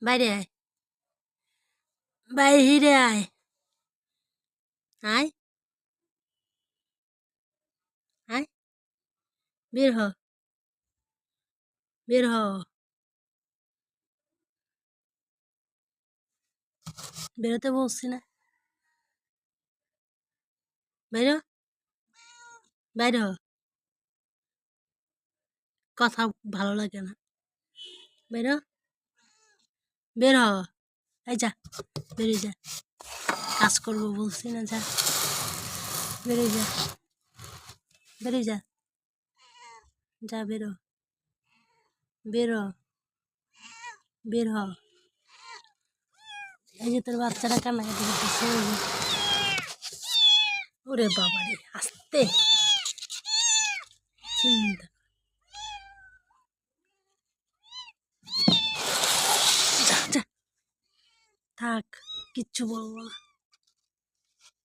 বাইরে আয়, বাইরে আয়, আয়, আয়, বের হ, বের হ, বেরোতে বলছি না, বাইরে হ, বাইরে হ, কথা ভালো লাগে না, বাইরে হ, বের হ, এই যা, বেরিয়ে যা, কাজ করবো বলছি না, যা, বেরিয়ে যা, বেরিয়ে যা, যা বেরো, বেরো, বের হ, এই যে তোর বাচ্চারা কান্নাকাটি করতেছে, ওই যে। ওরে বাবা রে, আস্তে, চিন্তা, যা যা, থাক, কিচ্ছু বলবো না।